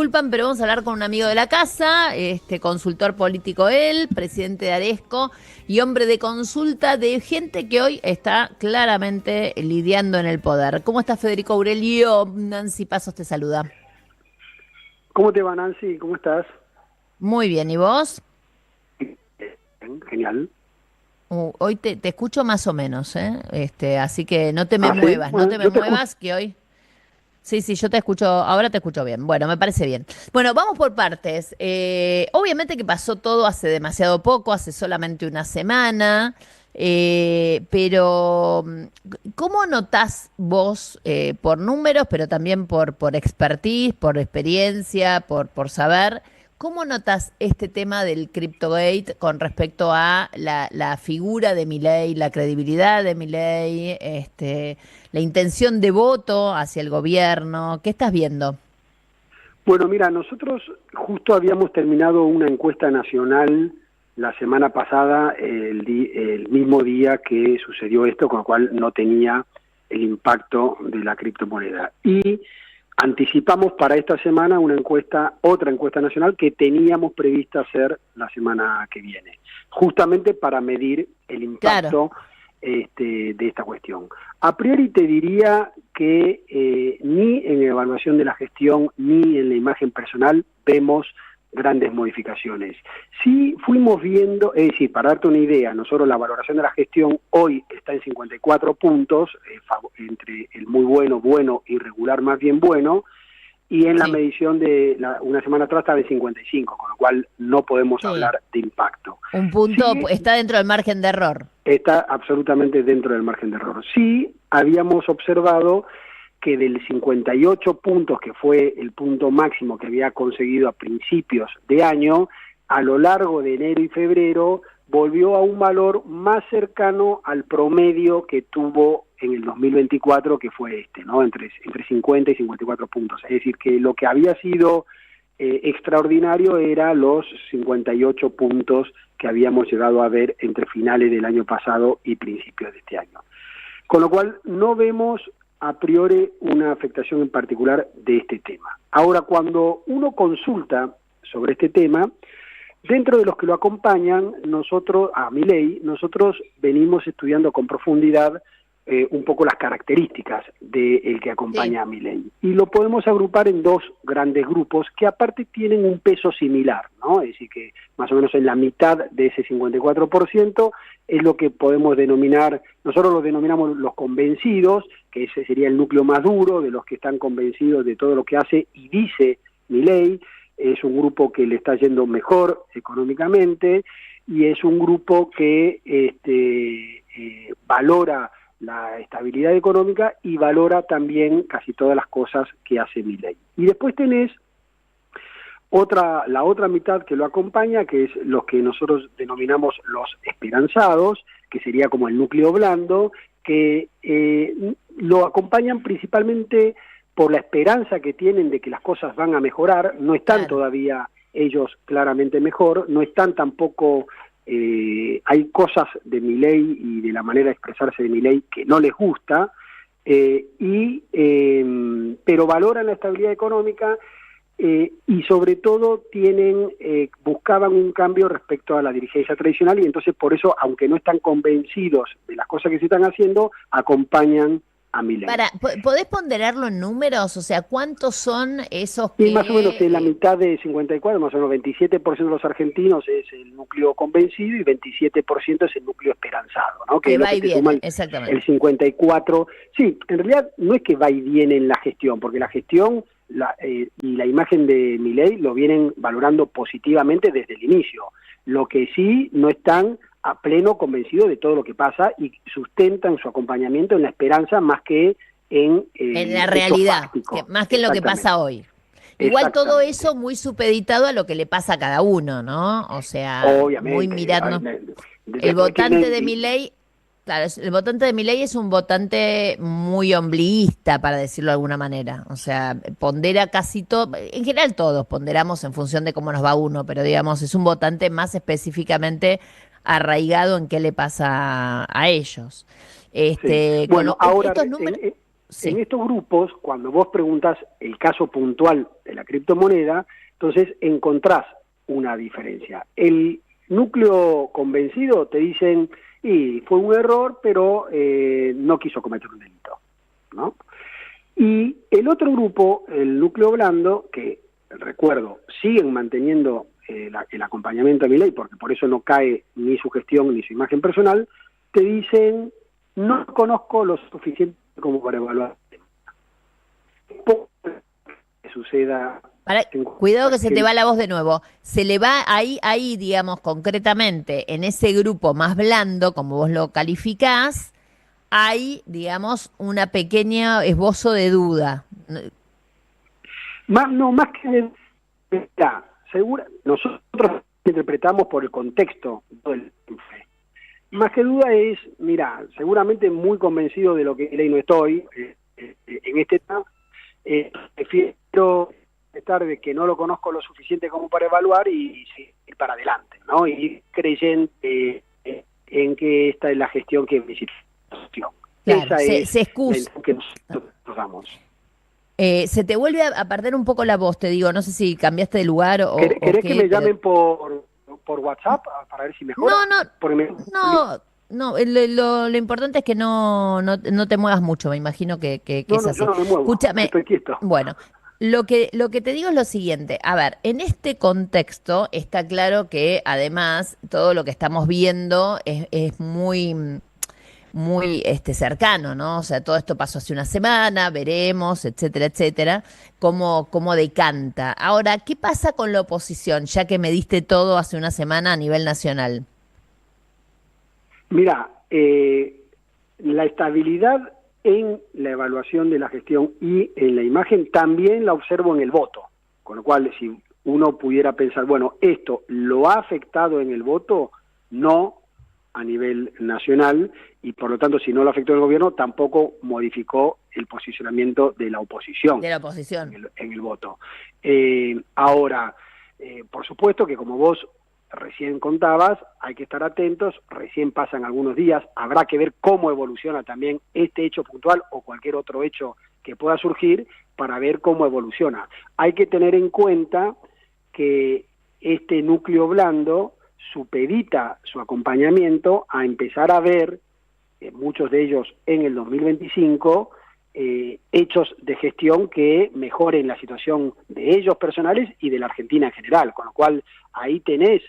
disculpan, pero vamos a hablar con un amigo de la casa, consultor político él, presidente de Aresco y hombre de consulta de gente que hoy está claramente lidiando en el poder. ¿Cómo está Federico Aurelio? Nancy Pasos te saluda. ¿Cómo te va, Nancy? ¿Cómo estás? Muy bien, ¿y vos? Genial. Hoy te escucho más o menos, ¿eh? Así que no te me ¿Sí? muevas, no Bueno, te me yo te escucho. muevas, que hoy... Sí, yo te escucho, ahora te escucho bien. Bueno, me parece bien. Bueno, vamos por partes. Obviamente que pasó todo hace demasiado poco, hace solamente una semana, pero ¿cómo notás vos, por números, pero también por expertise, por experiencia, por saber, cómo notás este tema del CryptoGate con respecto a la figura de Milei, la credibilidad de Milei, la intención de voto hacia el gobierno? ¿Qué estás viendo? Bueno, mira, nosotros justo habíamos terminado una encuesta nacional la semana pasada, el mismo día que sucedió esto, con lo cual no tenía el impacto de la criptomoneda. Y anticipamos para esta semana otra encuesta nacional que teníamos prevista hacer la semana que viene, justamente para medir el Claro. impacto de esta cuestión. A priori te diría que ni en la evaluación de la gestión ni en la imagen personal vemos grandes modificaciones. Sí fuimos viendo, es decir, para darte una idea, nosotros la valoración de la gestión hoy está en 54 puntos, entre el muy bueno, bueno y regular más bien bueno, y en la Sí, medición de una semana atrás está de 55, con lo cual no podemos sí. hablar de impacto. Un punto Sí, está dentro del margen de error. está absolutamente dentro del margen de error. Sí, habíamos observado que del 58 puntos, que fue el punto máximo que había conseguido a principios de año, a lo largo de enero y febrero volvió a un valor más cercano al promedio que tuvo en el 2024, que fue ¿no? Entre 50 y 54 puntos. Es decir, que lo que había sido extraordinario era los 58 puntos que habíamos llegado a ver entre finales del año pasado y principios de este año. Con lo cual no vemos a priori una afectación en particular de este tema. Ahora, cuando uno consulta sobre este tema, dentro de los que lo acompañan, a Milei, nosotros venimos estudiando con profundidad un poco las características del que Sí, acompaña a Milei. Y lo podemos agrupar en dos grandes grupos que aparte tienen un peso similar, ¿no? Es decir, que más o menos en la mitad de ese 54% es lo que podemos denominar, nosotros lo denominamos los convencidos, que ese sería el núcleo más duro de los que están convencidos de todo lo que hace y dice Milei. Es un grupo que le está yendo mejor económicamente y es un grupo que valora la estabilidad económica y valora también casi todas las cosas que hace Milei. Y después tenés la otra mitad que lo acompaña, que es los que nosotros denominamos los esperanzados, que sería como el núcleo blando, que lo acompañan principalmente por la esperanza que tienen de que las cosas van a mejorar. No están claro. todavía ellos claramente mejor, no están tampoco, hay cosas de Milei y de la manera de expresarse de Milei que no les gusta, pero valoran la estabilidad económica y sobre todo buscaban un cambio respecto a la dirigencia tradicional y entonces por eso, aunque no están convencidos de las cosas que se están haciendo, acompañan a Milei. ¿Podés ponderarlo en números? O sea, ¿cuántos son esos Y más o menos en la que... mitad de 54, más o menos 27% de los argentinos es el núcleo convencido y 27% es el núcleo esperanzado, ¿no? Que Que es lo va que y te suma viene, el exactamente. 54. Sí, en realidad no es que va y viene en la gestión, porque la gestión y la imagen de Milei lo vienen valorando positivamente desde el inicio. Lo que sí no están a pleno convencidos de todo lo que pasa y sustentan su acompañamiento en la esperanza más que en En el la hecho realidad, fáctico. más que en lo que pasa Exactamente, hoy. Igual todo exactamente. eso muy supeditado a lo que le pasa a cada uno, ¿no? O sea, muy Obviamente, mirarnos. El después votante de tienen, Milei, claro, el votante de Milei es un votante muy ombliguista, para decirlo de alguna manera. O sea, pondera casi todo, en general todos ponderamos en función de cómo nos va uno, pero digamos, es un votante más específicamente arraigado en qué le pasa a ellos. sí. Con Bueno, ahora estos números, en estos grupos, cuando vos preguntás el caso puntual de la criptomoneda, entonces encontrás una diferencia. El núcleo convencido te dicen, y fue un error, pero no quiso cometer un delito, ¿no? Y el otro grupo, el núcleo blando, que recuerdo, siguen manteniendo el acompañamiento a Milei, porque por eso no cae ni su gestión ni su imagen personal, te dicen, no conozco lo suficiente como para evaluar que suceda. Cuidado que se te va la voz de nuevo. Se le va ahí, digamos, concretamente, en ese grupo más blando, como vos lo calificás, hay, digamos, una pequeña esbozo de duda. Más que nosotros interpretamos por el contexto del más que duda es, mira, seguramente muy convencido de lo que ley no estoy en este tema, prefiero estar de que no lo conozco lo suficiente como para evaluar y ir para adelante, ¿no? Y creyente en que esta es la gestión que necesitamos. Claro, esa es se excusa. la que nosotros damos. Se te vuelve a perder un poco la voz, te digo, no sé si cambiaste de lugar o ¿Querés qué, que me pero... llamen por WhatsApp para ver si mejora? No, lo importante es que no te muevas mucho, me imagino que es así. Yo no me muevo, Escúchame, estoy quieto. bueno, lo que te digo es lo siguiente, a ver, en este contexto está claro que además todo lo que estamos viendo es muy cercano, ¿no? O sea, todo esto pasó hace una semana, veremos, etcétera, cómo decanta. Ahora, ¿qué pasa con la oposición, ya que me diste todo hace una semana a nivel nacional? Mira, la estabilidad en la evaluación de la gestión y en la imagen también la observo en el voto, con lo cual si uno pudiera pensar, bueno, esto lo ha afectado en el voto, no a nivel nacional, y por lo tanto si no lo afectó el gobierno tampoco modificó el posicionamiento de la oposición, en el voto. Ahora, por supuesto que como vos recién contabas, hay que estar atentos, recién pasan algunos días, habrá que ver cómo evoluciona también este hecho puntual o cualquier otro hecho que pueda surgir para ver cómo evoluciona. Hay que tener en cuenta que este núcleo blando supedita su acompañamiento a empezar a ver, muchos de ellos en el 2025, hechos de gestión que mejoren la situación de ellos personales y de la Argentina en general, con lo cual ahí tenés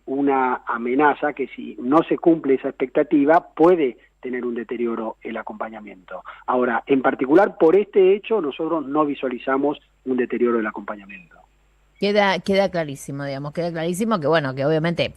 una amenaza que si no se cumple esa expectativa puede tener un deterioro el acompañamiento. Ahora, en particular por este hecho nosotros no visualizamos un deterioro del acompañamiento. Queda clarísimo, digamos, queda clarísimo que, bueno, que obviamente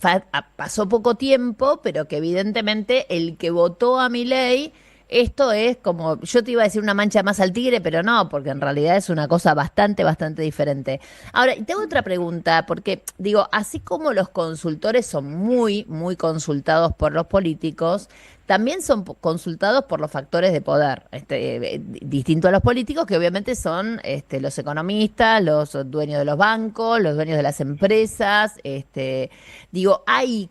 pasó poco tiempo, pero que evidentemente el que votó a Milei, esto es como, yo te iba a decir una mancha más al tigre, pero no, porque en realidad es una cosa bastante diferente. Ahora, y tengo otra pregunta, porque digo, así como los consultores son muy consultados por los políticos, también son consultados por los factores de poder, distinto a los políticos, que obviamente son los economistas, los dueños de los bancos, los dueños de las empresas. Digo,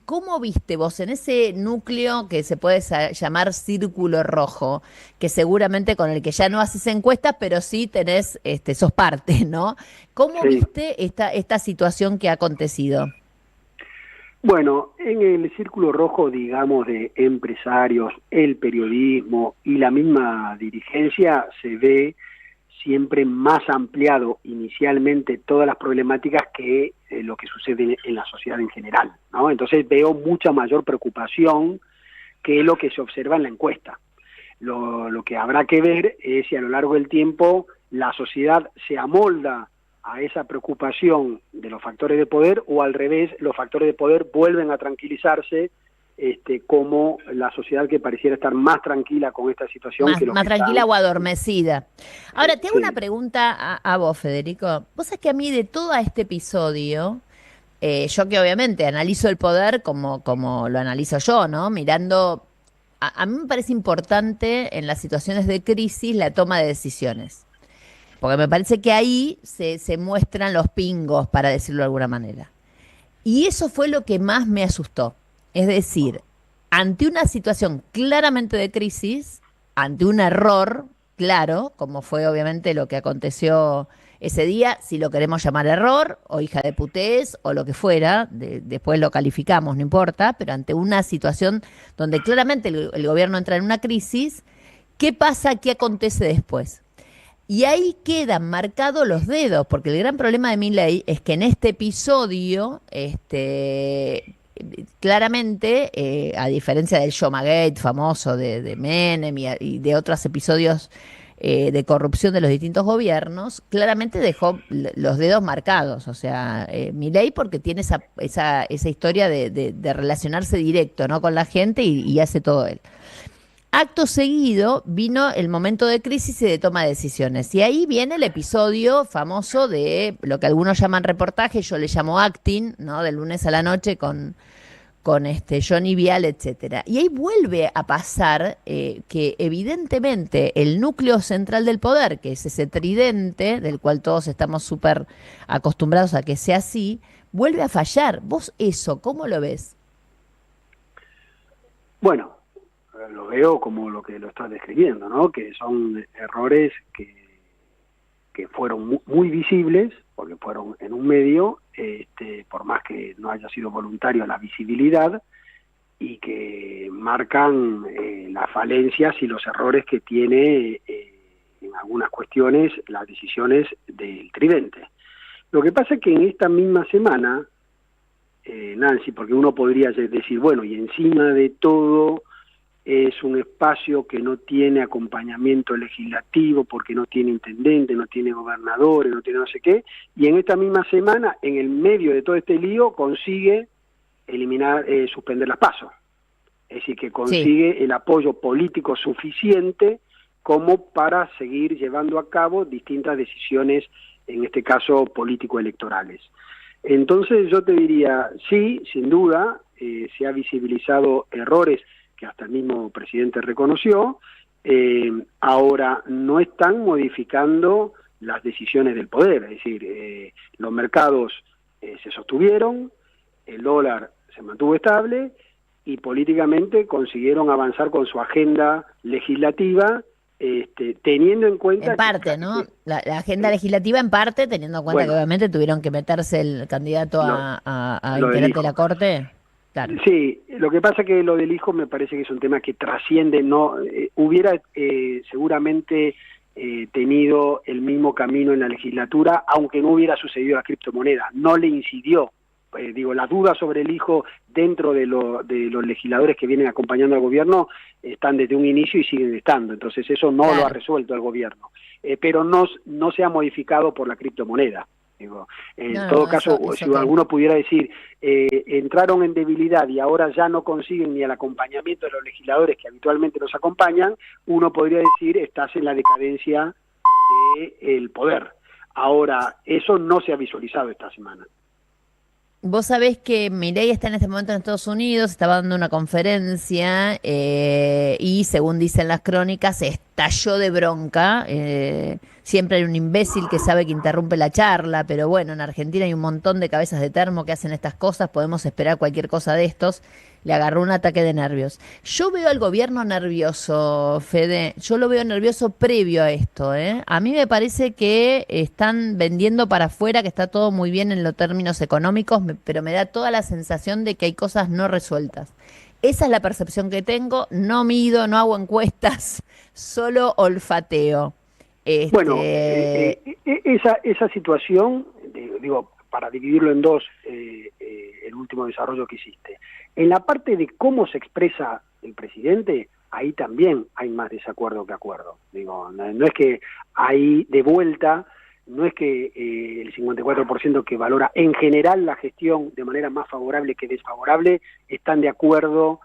¿cómo viste vos en ese núcleo que se puede llamar círculo rojo, que seguramente con el que ya no haces encuestas, pero sí tenés, sos parte, ¿no? ¿Cómo viste esta situación que ha acontecido? Bueno, en el círculo rojo, digamos, de empresarios, el periodismo y la misma dirigencia, se ve siempre más ampliado inicialmente todas las problemáticas que lo que sucede en la sociedad en general, ¿no? Entonces veo mucha mayor preocupación que lo que se observa en la encuesta. Lo que habrá que ver es si a lo largo del tiempo la sociedad se amolda a esa preocupación de los factores de poder, o al revés, los factores de poder vuelven a tranquilizarse, como la sociedad que pareciera estar más tranquila con esta situación. Más tranquila o adormecida. Ahora, te hago una pregunta a vos, Federico. Vos sabés que a mí de todo este episodio, yo que obviamente analizo el poder como lo analizo yo, ¿no? Mirando, a mí me parece importante en las situaciones de crisis la toma de decisiones. Porque me parece que ahí se muestran los pingos, para decirlo de alguna manera. Y eso fue lo que más me asustó. Es decir, ante una situación claramente de crisis, ante un error claro, como fue obviamente lo que aconteció ese día, si lo queremos llamar error o hija de putés o lo que fuera, después lo calificamos, no importa, pero ante una situación donde claramente el gobierno entra en una crisis, ¿qué pasa? ¿Qué acontece después? Y ahí quedan marcados los dedos, porque el gran problema de Milei es que en este episodio, claramente, a diferencia del Shomagate famoso de Menem y de otros episodios de corrupción de los distintos gobiernos, claramente dejó los dedos marcados. O sea, Milei porque tiene esa historia de relacionarse directo, ¿no?, con la gente y hace todo él. Acto seguido vino el momento de crisis y de toma de decisiones. Y ahí viene el episodio famoso de lo que algunos llaman reportaje, yo le llamo acting, ¿no? De lunes a la noche con Johnny Vial, etcétera. Y ahí vuelve a pasar que evidentemente el núcleo central del poder, que es ese tridente, del cual todos estamos súper acostumbrados a que sea así, vuelve a fallar. ¿Vos eso cómo lo ves? Bueno, lo veo como lo que lo estás describiendo, ¿no? Que son errores que fueron muy visibles, porque fueron en un medio, por más que no haya sido voluntario la visibilidad, y que marcan las falencias y los errores que tiene en algunas cuestiones las decisiones del tridente. Lo que pasa es que en esta misma semana, Nancy, porque uno podría decir, bueno, y encima de todo es un espacio que no tiene acompañamiento legislativo porque no tiene intendente, no tiene gobernadores, no tiene no sé qué, y en esta misma semana, en el medio de todo este lío, consigue suspender las PASO. Es decir, que consigue el apoyo político suficiente como para seguir llevando a cabo distintas decisiones, en este caso político-electorales. Entonces yo te diría, sí, sin duda, se ha visibilizado errores que hasta el mismo presidente reconoció. Ahora no están modificando las decisiones del poder, es decir, los mercados se sostuvieron, el dólar se mantuvo estable y políticamente consiguieron avanzar con su agenda legislativa, teniendo en cuenta... En parte, ¿no? La agenda legislativa en parte, teniendo en cuenta que obviamente tuvieron que meterse el candidato a integrante de la Corte. Claro. Sí, lo que pasa que lo del hijo me parece que es un tema que trasciende, no hubiera seguramente tenido el mismo camino en la legislatura, aunque no hubiera sucedido la criptomoneda, no le incidió. Las dudas sobre el hijo dentro de los legisladores que vienen acompañando al gobierno están desde un inicio y siguen estando, entonces eso no lo ha resuelto el gobierno, pero no se ha modificado por la criptomoneda. En todo caso, si alguno pudiera decir, entraron en debilidad y ahora ya no consiguen ni el acompañamiento de los legisladores que habitualmente los acompañan, uno podría decir, estás en la decadencia del poder. Ahora, eso no se ha visualizado esta semana. Vos sabés que Milei está en este momento en Estados Unidos, estaba dando una conferencia y según dicen las crónicas, estalló de bronca. Siempre hay un imbécil que sabe que interrumpe la charla, pero bueno, en Argentina hay un montón de cabezas de termo que hacen estas cosas, podemos esperar cualquier cosa de estos. Le agarró un ataque de nervios. Yo veo al gobierno nervioso, Fede, yo lo veo nervioso previo a esto, ¿eh? A mí me parece que están vendiendo para afuera, que está todo muy bien en los términos económicos, pero me da toda la sensación de que hay cosas no resueltas. Esa es la percepción que tengo, no mido, no hago encuestas, solo olfateo. Bueno, esa situación, para dividirlo en dos, el último desarrollo que hiciste. En la parte de cómo se expresa el presidente, ahí también hay más desacuerdo que acuerdo. No es que ahí de vuelta, no es que el 54% que valora en general la gestión de manera más favorable que desfavorable, están de acuerdo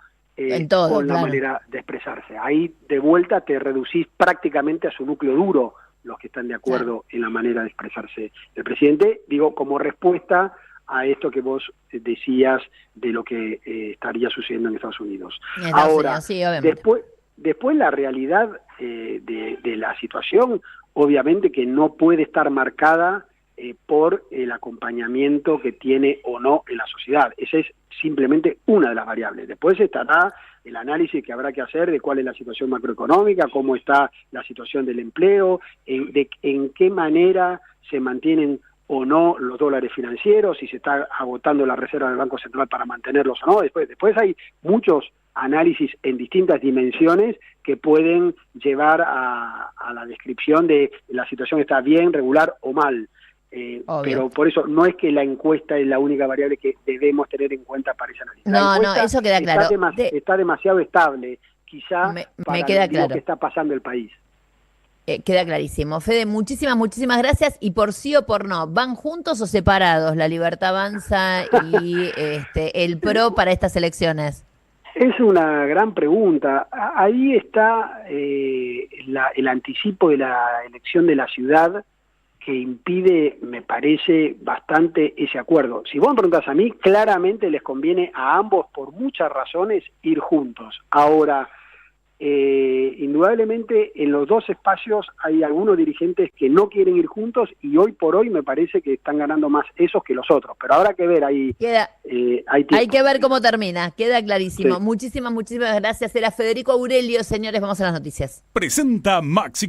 con la manera de expresarse. Ahí de vuelta te reducís prácticamente a su núcleo duro los que están de acuerdo en la manera de expresarse del presidente, como respuesta a esto que vos decías de lo que estaría sucediendo en Estados Unidos. Ahora, sí, después la realidad de la situación, obviamente que no puede estar marcada por el acompañamiento que tiene o no en la sociedad. Esa es simplemente una de las variables. Después estará el análisis que habrá que hacer de cuál es la situación macroeconómica, cómo está la situación del empleo, en qué manera se mantienen o no los dólares financieros, si se está agotando la reserva del Banco Central para mantenerlos o no. Después hay muchos análisis en distintas dimensiones que pueden llevar a la descripción de la situación está bien, regular o mal. Pero por eso no es que la encuesta es la única variable que debemos tener en cuenta para ese análisis. No, eso queda claro. Está demasiado estable, quizá para queda lo claro que está pasando el país. Queda clarísimo. Fede, muchísimas gracias. Y por sí o por no, ¿van juntos o separados la Libertad Avanza y el PRO para estas elecciones? Es una gran pregunta. Ahí está el anticipo de la elección de la ciudad, que impide, me parece, bastante ese acuerdo. Si vos me preguntás a mí, claramente les conviene a ambos, por muchas razones, ir juntos. Ahora, indudablemente en los dos espacios hay algunos dirigentes que no quieren ir juntos y hoy por hoy me parece que están ganando más esos que los otros, pero habrá que ver ahí. Hay que ver cómo termina, queda clarísimo. Sí. Muchísimas gracias. Era Federico Aurelio, señores, vamos a las noticias. Presenta Maxi